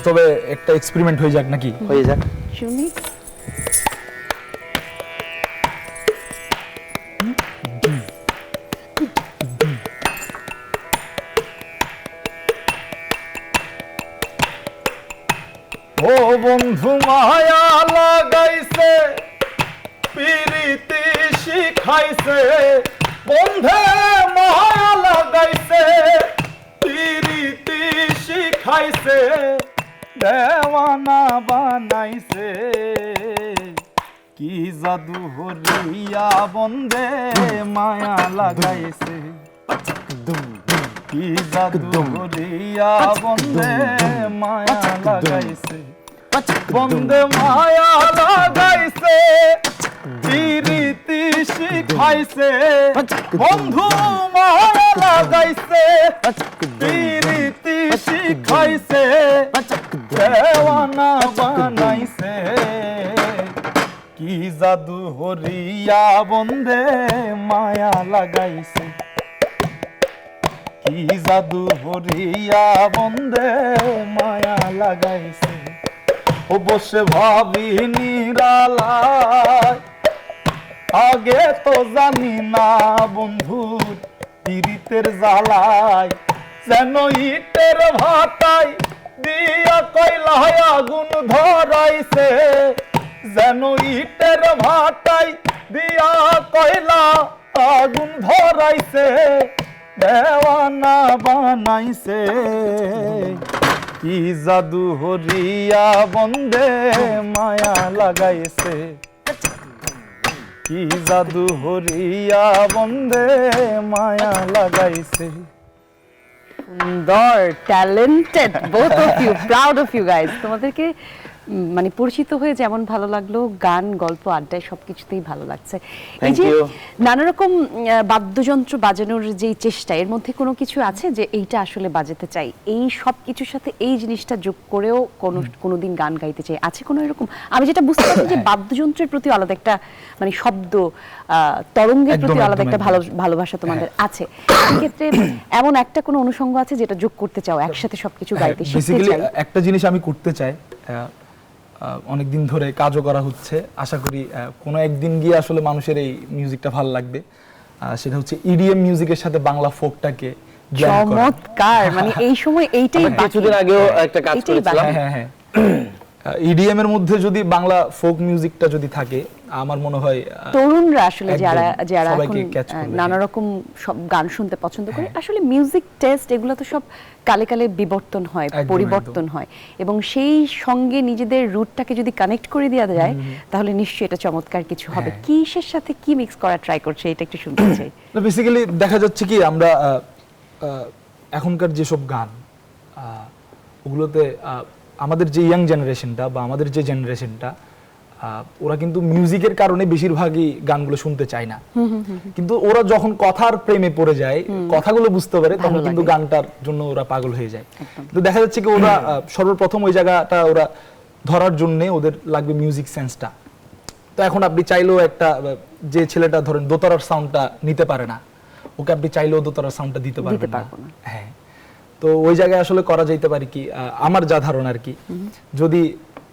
Speaker 3: তবে একটা এক্সপেরিমেন্ট হয়ে যাক নাকি?
Speaker 2: হয়ে যাক।
Speaker 1: শুনি।
Speaker 4: ও বন্ধু মায়া লাগাইছে, পিরিতি শিখাইছে, বন্ধে মায়া লাগাইছে, পিরিতি শিখাইছে, দেওয়ানা বানাইছে, কি জাদু হরিয়া বন্ধে মায়া লাগাইছে, কি জাদু হরিয়া বন্ধে মায়া লাগাইছে, বন্ধে মায়া লাগাইছে, পিরিতি শিখাইছে, বন্ধু মায়া লাগাইছে, পিরিতি শিখাইছে, দেওয়ানা বানাইছে, কি জাদু হরিয়া বন্ধে মায়া লাগাইছে, কি জাদু হরিয়া বন্ধে মায়া লাগাইছে। ও বসে ভাবি নিরালায়, আগে তো জানি না বন্ধু পীড়িতের জ্বালায়, যেন ইটের ভাটায় দিয়া কয়লায় আগুন ধরাইছে, যেন ইটের ভাটায় দিয়া কয়লা আগুন ধরাইছে, দেওয়ানা বানাইছে, কি জাদু হরিয়া বন্ধে মায়া লাগাইছে, কি জাদু হরিয়া বন্ধে মায়া লাগাইছে।
Speaker 1: সুন্দর, talented, both of you, proud of you guys. তোমাদেরকে মানে পরিচিত হয়ে যেমন ভালো লাগলো, গান, গল্প, আড্ডায় সবকিছুতেই ভালো লাগছে। এই
Speaker 2: Thank
Speaker 1: যে
Speaker 2: you.
Speaker 1: নানা রকম বাদ্যযন্ত্র বাজানোর যে চেষ্টা, এর মধ্যে কোনো কিছু আছে যে এইটা আসলে বাজাতে চাই, এই সব কিছুর সাথে এই জিনিসটা যোগ করেও কোনোদিন গান গাইতে চাই, আছে কোনো এরকম? আমি যেটা বুঝতে পারছি যে বাদ্যযন্ত্রের প্রতি আলাদা একটা মানে শব্দ তরঙ্গের
Speaker 3: একদম,
Speaker 1: প্রতি আলাদা
Speaker 3: একদম,
Speaker 1: একটা
Speaker 3: একদম।
Speaker 1: ভালোবাসা তোমাদের আছে। সেক্ষেত্রে এমন একটা কোনো অনুষঙ্গ আছে যেটা যোগ করতে চাও, একসাথে সবকিছু গাইতে শিখতে
Speaker 3: বেসিক্যালি
Speaker 1: চাই?
Speaker 3: একটা জিনিস আমি করতে চাই, অনেকদিন ধরে কাজও করা হচ্ছে, আশা করি কোনো একদিন গিয়ে আসলে মানুষের এই মিউজিকটা ভালো লাগবে। সেটা হচ্ছে ইডিএম মিউজিকের সাথে বাংলা ফোকটাকে blend করা।
Speaker 1: চমৎকার, মানে এই সময় এইটাই
Speaker 2: আমরা কিছুদিন আগেও একটা কাজ
Speaker 1: এটাই
Speaker 2: করেছিলাম।
Speaker 1: বাকি।
Speaker 3: হ্যাঁ ইডিএম এর মধ্যে যদি বাংলা ফোক মিউজিকটা যদি থাকে, আমার মনে হয়
Speaker 1: তরুণরা আসলে
Speaker 3: একদম,
Speaker 1: যারা যারা এখন
Speaker 3: সবাইকে catch করবে।
Speaker 1: নানা রকম সব গান শুনতে পছন্দ করে, আসলে মিউজিক টেস্ট এগুলো তো সব কালে কালে বিবর্তন হয়,
Speaker 3: একদম,
Speaker 1: পরিবর্তন হয়, এবং সেই সঙ্গে নিজেদের রুটটাকে যদি কানেক্ট করে দেওয়া যায় তাহলে নিশ্চয়ই এটা চমৎকার কিছু হবে।
Speaker 3: হ্যাঁ।
Speaker 1: কিসের সাথে কি মিক্স করা ট্রাই করছে এটা একটু শুনতে চাই।
Speaker 3: বেসিক্যালি দেখা যাচ্ছে কি আমরা এখনকার যেসব গান ওগুলোতে আমাদের যে ইয়াং জেনারেশনটা বা আমাদের যে জেনারেশনটা, ওরা কিন্তু মিউজিকের কারণে বেশিরভাগই গানগুলো শুনতে চায় না, কিন্তু ওরা যখন কথার প্রেমে পড়ে যায়, কথাগুলো বুঝতে পারে, তখন
Speaker 1: ভালো
Speaker 3: কিন্তু
Speaker 1: লাগে।
Speaker 3: গানটার জন্য ওরা পাগল হয়ে যায়। তো দেখা যাচ্ছে কি ওরা সর্বপ্রথম ওই জায়গাটা ওরা ধরার জন্য ওদের লাগবে মিউজিক সেন্সটা। তো এখন আপনি চাইলেও একটা যে ছেলেটা ধরেন দোতারার সাউন্ডটা নিতে পারে না, ওকে আপনি চাইলেও দোতারার সাউন্ডটা দিতে পারবেন না।
Speaker 1: পারবো না।
Speaker 3: হ্যাঁ, তো ওই জায়গায় আসলে করা যাইতে পারে কি, আমার যা ধারণা আর কি, যদি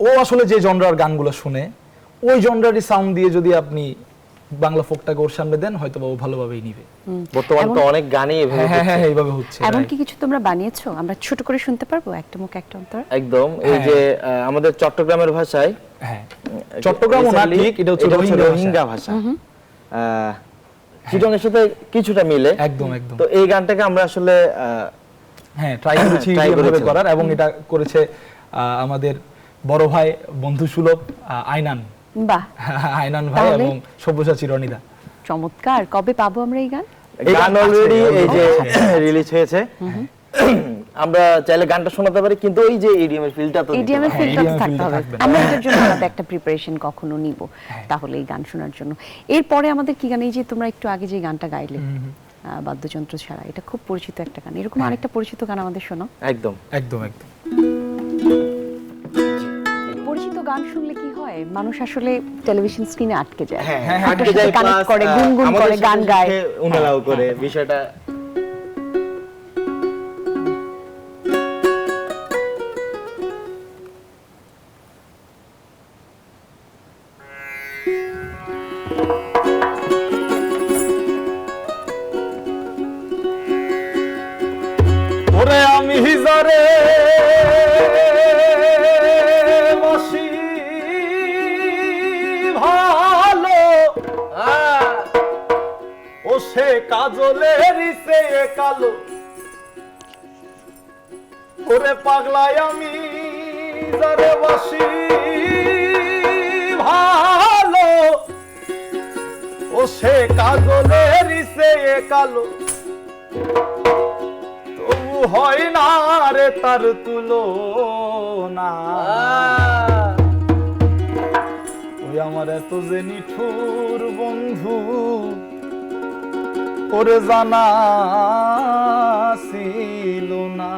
Speaker 3: ও আসলে যে জনরার গানগুলো শুনে ওই জনরারই সাউন্ড দিয়ে যদি আপনি বাংলা ফোকটাকে ওর সামনে দেন, হয়তো বা ও ভালোভাবেই নিবে।
Speaker 2: বর্তমানে তো অনেক গানই এভাবে
Speaker 3: হ্যাঁ হ্যাঁ
Speaker 2: হচ্ছে।
Speaker 3: হ্যাঁ, এইভাবে হচ্ছে।
Speaker 1: এমন
Speaker 3: right.
Speaker 1: কি কিছু তোমরা বানিয়েছো? আমরা ছোট করে শুনতে পারবো একটা মুখ একটা অন্তর?
Speaker 2: একদম, এই
Speaker 3: হ্যাঁ।
Speaker 2: যে আমাদের চট্টগ্রামও ভাষায়,
Speaker 3: হ্যাঁ, চট্টগ্রামও না ঠিক, এটা হচ্ছে
Speaker 2: রোহিঙ্গা ভাষা, চিটংয়ের সাথে কিছুটা মিলে।
Speaker 3: একদম একদম।
Speaker 2: তো এই গানটাকে আমরা আসলে
Speaker 3: হ্যাঁ, ট্রাই করেছি
Speaker 2: try
Speaker 3: এভাবে
Speaker 2: করেছিলাম।
Speaker 3: করার, এবং এটা করেছে আমাদের বড় ভাই বন্ধু সুলভ আইনান
Speaker 1: বাহ,
Speaker 3: আইনান ভাই
Speaker 1: তাহলে?
Speaker 3: এবং সব্যসাচী রনিদা।
Speaker 1: চমৎকার। কবে পাবো আমরা এই গান?
Speaker 3: এই
Speaker 2: গান
Speaker 3: গান
Speaker 2: অলরেডি
Speaker 3: আছে,
Speaker 2: এই যে
Speaker 3: আছে।
Speaker 2: রিলিজ হয়েছে। আমরা চাইলে গানটা শোনাতে পারি, কিন্তু ওই যে ইডিএম এর ফিলটা তো
Speaker 1: EDM এর
Speaker 3: হ্যাঁ,
Speaker 1: ফিল্টার
Speaker 3: EDM এর
Speaker 1: থাকতে
Speaker 3: feel টা
Speaker 1: হবে।
Speaker 3: থাকবে।
Speaker 1: আমরা এটার জন্য আলাদা একটা প্রিপারেশন কখনো নিব, তাহলে এই গান শোনার জন্য। এরপরে আমাদের কি গান, এই যে তোমরা একটু আগে যে গানটা গাইলে বাদ্যযন্ত্র ছাড়া, এটা খুব পরিচিত একটা গান, এরকম আরেকটা পরিচিত গান আমাদের শোনাও।
Speaker 2: একদম।
Speaker 3: একদম একদম।
Speaker 1: পরিচিত গান শুনলে কি হয়, মানুষ আসলে টেলিভিশন স্ক্রিনে আটকে যায়,
Speaker 2: হ্যাঁ,
Speaker 3: হ্যাঁ,
Speaker 1: ওটার
Speaker 2: আটকে
Speaker 1: সাথে
Speaker 2: যায়,
Speaker 1: connect
Speaker 2: plus,
Speaker 1: করে, গুনগুন
Speaker 2: আমাদের
Speaker 1: করে, গান
Speaker 2: সাথে
Speaker 1: গায়।
Speaker 2: সাথে উনারাও করে বিষয়টা।
Speaker 4: ওরে আমি হিজারে বসি ভালো, ও সে কাজলের সে কালো, ওরে পাগলায় আমি যারে বসি ভালো, ও সে কাজলের সে কালো, তবু হয় না রে তার তুলনা। ওই আমার এত যে নিঠুর বন্ধু, ওরে জানা ছিল না।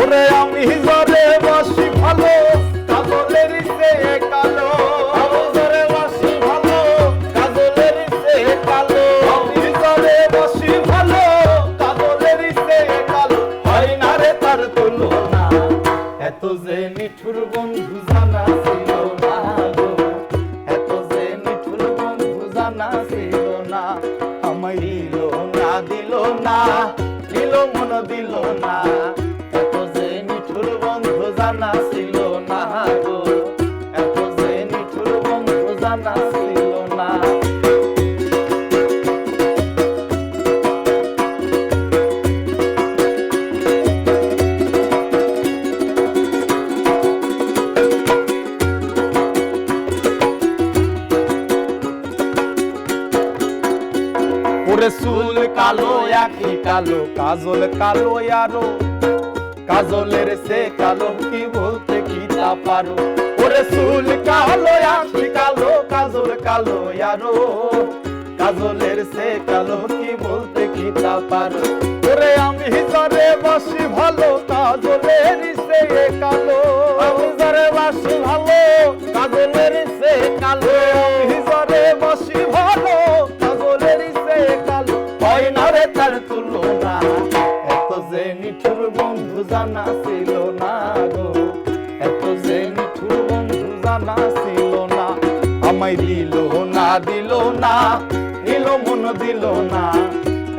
Speaker 4: ওরে আমি জরে বাসি ভালো, কাজলের সে কালো, জরে বাসি ভালো, কাজলের সে কালো, আমি জরে বাসি ভালো, কাজলের সে কালো, হয় না রে তার তুলনা। এত যে নিঠুর বন্ধু জানা ছিল না গো, এত যে নিঠুর বন্ধু জানা ছিল না, আমায় দিল না দিল না, দিল মন দিল না। এত যে নিঠুর বন্ধু জানা ছিল না গো, এত যে নিঠুর বন্ধু জানা ছিল না। কালো আখি কালো কাজল কালো আরো কাজলের সে কালো কি বলতে কি তা পারো ওরে চুল কালো আখি কালো কাজল কালো আরো কাজলের সে কালো কি বলতে কি তা পারো ওরে আমি জরে বাসি ভালো কাজলের সে কালো আমি জরে বাসি ভালো কাজলের সে কালো আমি জরে বাসি ভালো কাজলের সে কালো হয় না রে তার তুলনা এত যে নিঠুর বন্ধু জানা ছিল না গো এত যে নিঠুর বন্ধু জানা ছিল না আমায় দিল না নিল মন দিল না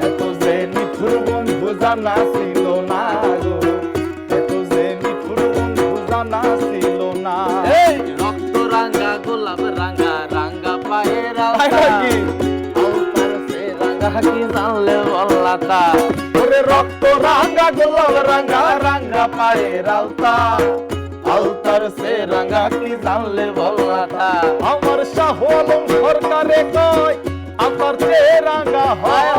Speaker 4: এত যে নিঠুর বন্ধু জানা ছিল না গো এত যে নিঠুর বন্ধু জানা ছিল না
Speaker 2: এই রক্ত রাঙা গোলাপ রাঙা রাঙা পায়ের আলতা আলতার সে রাঙা কি জানলে বল্লাতা
Speaker 4: ওরে রক্ত রাঙা গোলাপ রাঙা রাঙা পায়ের আলতা আলতার সে রাঙা কি জানলে বল্লাতা আমার শাহ আলম সরকারে কয় আলতার সে রাঙা হয়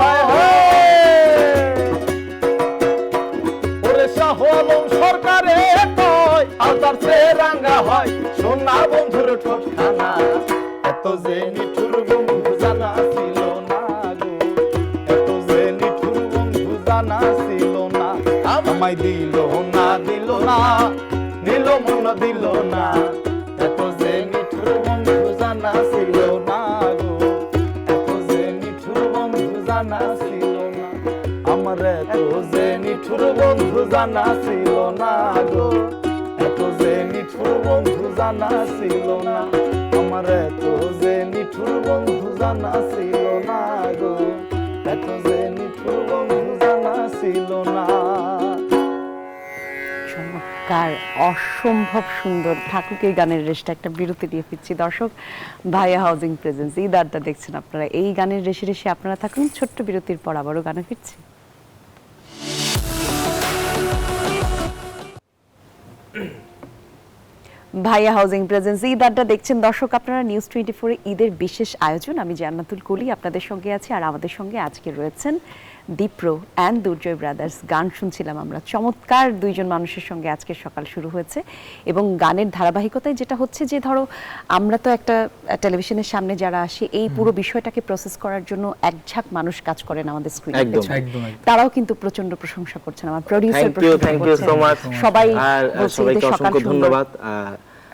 Speaker 4: ওরে শাহ আলম সরকারে কয় আলতার সে রাঙা হয় সোনা বন্ধুর ঠোঁটখানা এত যে নিঠুর বন্ধু জানা ছিল না গো এত যে নিঠুর বন্ধু জানা ছিল না আমায় দিল না নিল মন দিল না এত যে নিঠুর বন্ধু জানা ছিল না গো এত যে নিঠুর বন্ধু জানা ছিল না আমার এত যে নিঠুর বন্ধু জানা ছিল না গো এত যে নিঠুর বন্ধু জানা ছিল না আমার এত যে নিঠুর বন্ধু জানা ছিল না গো এত যে নিঠুর বন্ধু জানা ছিল না
Speaker 1: চমৎকার, অসম্ভব সুন্দর। থাকুক এই গানের রেশটা। একটা বিরতি দিয়ে ফিরছি দর্শক। ভাইয়া হাউজিং প্রেজেন্স ঈদ আড্ডা দেখছেন আপনারা। এই গানের রেশে রেশে আপনারা থাকুন। ছোট্ট বিরতির পর আবারও গানে ফিরছি। ভাইয়া হাউজিং প্রেজেন্স ঈদ আড্ডা দেখছেন দর্শক আপনারা। নিউজ 24 ঈদের বিশেষ আয়োজন। আমি জান্নাতুল কলি আপনাদের সঙ্গে আছি, আর আমাদের সঙ্গে আজকে রয়েছেন দীপ্র অ্যান্ড দুর্জয় ব্রাদার্স। গান শুনছিলাম আমরা, চমৎকার দুইজন মানুষের সঙ্গে আজকে সকাল শুরু হয়েছে। এবং গানের ধারাবাহিকতায় যেটা হচ্ছে যে ধরো আমরা তো একটা টেলিভিশনের সামনে যারা আসি, এই পুরো বিষয়টাকে প্রসেস করার জন্য এক ঝাঁক মানুষ কাজ করেন আমাদের স্ক্রিনে,
Speaker 2: একদম।
Speaker 1: তারাও কিন্তু প্রচন্ড প্রশংসা করছেন। আমার producer
Speaker 2: thank you so much
Speaker 1: সবাই
Speaker 2: আর
Speaker 1: বলছে
Speaker 2: সবাইকে
Speaker 1: ঈদের সকাল
Speaker 2: অসংখ্য
Speaker 1: সুন্দর।
Speaker 2: ধন্যবাদ।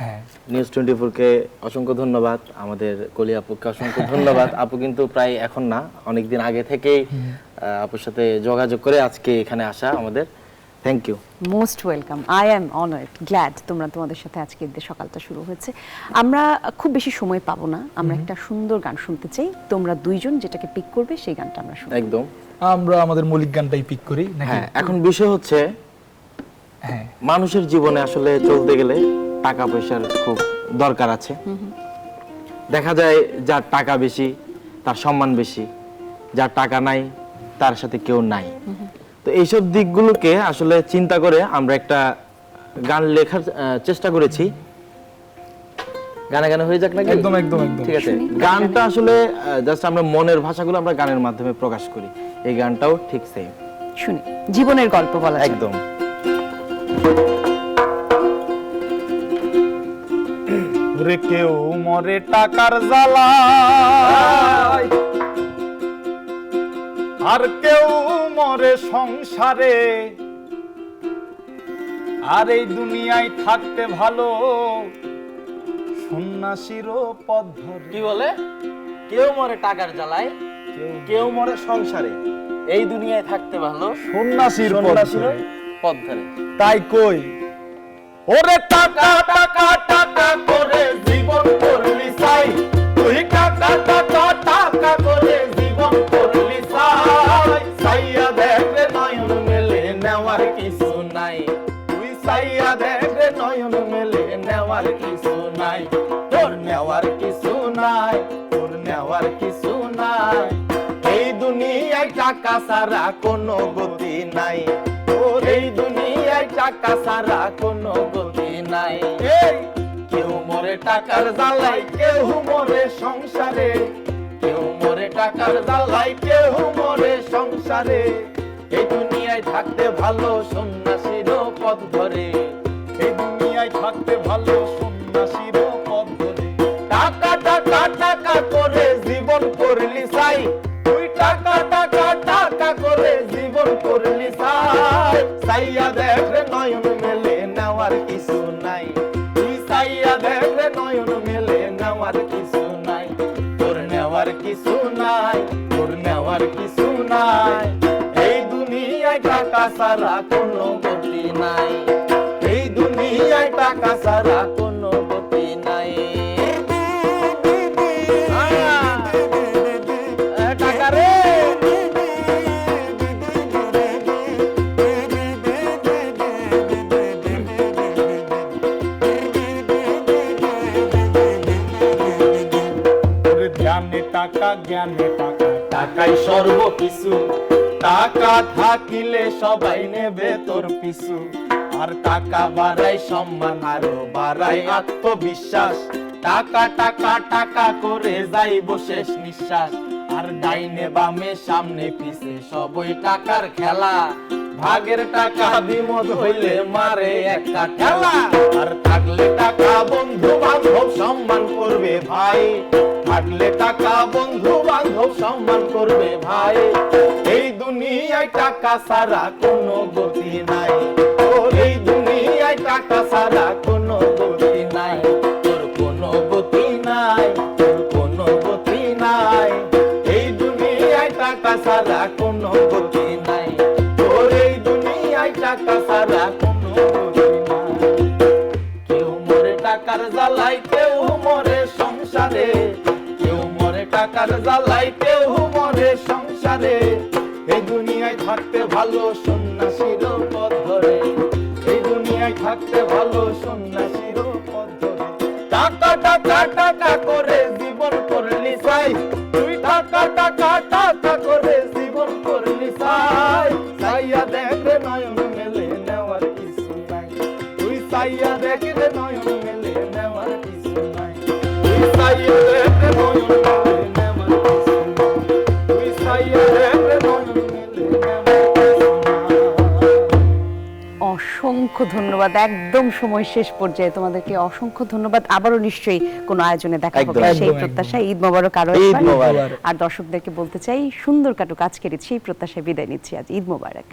Speaker 3: হ্যাঁ
Speaker 2: নিউজ 24 কে অসংখ্য ধন্যবাদ, আমাদের কলি আপুকে অসংখ্য ধন্যবাদ। আপু কিন্তু প্রায় এখন না, অনেকদিন আগে থেকেই আপুর সাথে যোগাযোগ করে আজকে এখানে আসা আমাদের। Thank you,
Speaker 1: most welcome. I am honoured, glad তোমাদের সাথে আজকে ঈদের সকালটা শুরু হয়েছে। আমরা খুব বেশি সময় পাবো না, আমরা একটা সুন্দর গান শুনতে চাই। তোমরা দুইজন যেটাকে পিক করবে সেই গানটা আমরা শুনবো।
Speaker 2: একদম।
Speaker 3: আমরা আমাদের মৌলিক গানটাই পিক করি নাকি?
Speaker 2: হ্যাঁ, এখন বিষয় হচ্ছে
Speaker 3: হ্যাঁ,
Speaker 2: মানুষের জীবনে আসলে চলতে গেলে টাকা পয়সার খুব দরকার আছে। দেখা যায় যার টাকা বেশি তার সম্মান বেশি, যার টাকা নাই তার সাথে কেউ নাই। তো এইসব দিকগুলোকে আসলে চিন্তা করে আমরা একটা গান লেখার চেষ্টা করেছি। গানে গানে হয়ে যাক নাকি?
Speaker 3: একদম একদম একদম।
Speaker 2: ঠিক আছে। গানটা আসলে জাস্ট আমরা মনের ভাষাগুলো আমরা গানের মাধ্যমে প্রকাশ করি। এই গানটাও ঠিক সেম।
Speaker 1: শুনি, জীবনের গল্প বলা যাক।
Speaker 2: একদম।
Speaker 4: ওরে কেউ মরে টাকার জ্বালায়, আর কেউ মরে সংসারে। আর এই দুনিয়ায় থাকতে ভালো সন্ন্যাসীর পথ ধরে।
Speaker 2: কি বলে? কেউ মরে টাকার জ্বালায়, কেউ মরে সংসারে। এই দুনিয়ায় থাকতে ভালো
Speaker 4: সন্ন্যাসীর পথ ধরে।
Speaker 2: পথ ধরে।
Speaker 4: তাই কই ওরে টাকা টাকা টাকা করে জীবন করলি চাই, তুই টাকা টাকা টাকা করে জীবন করলি চাই। সাইয়া দেখে নয়ন মেলে নেওয়ার কিছু নাই, তুই সাইয়া দেখে নয়ন মেলে নেওয়ার কিছু নাই। তোর নেওয়ার কিছু নাই, তোর নেওয়ার কিছু নাই। এই দুনিয়ায় টাকা ছাড়া কোনো গতি নাই, তোর এই দুনিয়ায় টাকা ছাড়া কোনো গতি নাই। এই কেউ মরে টাকার জ্বালায়, কেউ মরে সংসারে। কেউ মরে টাকার জ্বালায়, কেউ মরে সংসারে। এই দুনিয়ায় থাকতে ভালো সন্ন্যাসীর পথ ধরে, এই দুনিয়ায় থাকতে ভালো সন্ন্যাসীর পথ ধরে। টাকা টাকা টাকা করে জীবন করলি চাই, তুই টাকা টাকা টাকা করে জীবন করলি চাই। চাইয়া দেখ রে নয়ন মেলে নেওয়ার কিছু নাই, তুই চাইয়া দেখ রে নয়ন মেলে নেওয়ার কিছু নাই। তোর নেওয়ার কিছু নাই, তোর নেওয়ার কিছু নাই। এই দুনিয়ায় টাকা ছাড়া কোনো গতি নাই, এই দুনিয়ায় টাকা ছাড়া কোনো গতি নাই। টাকা রে ধ্যানে টাকা, জ্ঞানে টাকা, টাকাই সর্বকিছু। টাকা থাকিলে সবাই নেবে তোর পিছু। আর টাকা বাড়াই সম্মান, আরো বাড়াই আত্মবিশ্বাস। টাকা টাকা টাকা করে যাইব শেষ নিঃশ্বাস। আর ডাইনে বামে সামনে পিছে সবই টাকার খেলা। ভাগের টাকা বিমত হইলে মারে একটা ঠেলা। আর থাকলে টাকা বন্ধু বান্ধব সম্মান করবে ভাই, থাকলে টাকা বন্ধু বান্ধব সম্মান করবে ভাই। এই দুনিয়ায় টাকা ছাড়া কোনো গতি নাই, তোর এই দুনিয়ায় টাকা ছাড়া কোনো গতি নাই। তোর কোনো গতি নাই, তোর কোনো গতি নাই। এই দুনিয়ায় টাকা ছাড়া কোনো গতি নাই, তোর এই দুনিয়ায় টাকা ছাড়া কোনো গতি নাই। কেউ মরে টাকার জ্বালায়, কেউ মরে সংসারে। কেউ মরে টাকার জ্বালায়, কেউ মরে সংসারে। এই দুনিয়ায় থাকতে ভালো সন্ন্যাসীর পথ ধরে, এই দুনিয়ায় থাকতে ভালো সন্ন্যাসীর পথ ধরে। টাকা টাকা টাকা করে জীবন করলি চাই, তুই টাকা টাকা টাকা করে জীবন করলি চাই। চাইয়া দেখ রে নয়ন মেলে নেওয়ার কিছু নাই, তুই চাইয়া দেখ রে নয়ন মেলে নেওয়ার কিছু নাই। তুই চাইয়া দেখ রে নয়ন মেলে নেওয়ার কিছু নাই, তুই চাইয়া দেখ রে নয়ন মেলে নেওয়ার কিছু নাই।
Speaker 1: অসংখ্য ধন্যবাদ, একদম সময় শেষ পর্যায়ে তোমাদেরকে অসংখ্য ধন্যবাদ। আবারও নিশ্চয়ই কোনো আয়োজনে দেখা হবে
Speaker 2: একদম,
Speaker 1: সেই
Speaker 3: একদম,
Speaker 1: প্রত্যাশা। ঈদ মোবারক আরো
Speaker 2: ঈদ
Speaker 1: একবার।
Speaker 2: মোবারক।
Speaker 1: আর দর্শকদেরকে বলতে চাই সুন্দর কাটুক আজকের ঈদ, সেই প্রত্যাশায় বিদায় নিচ্ছি আজ। ঈদ মোবারক।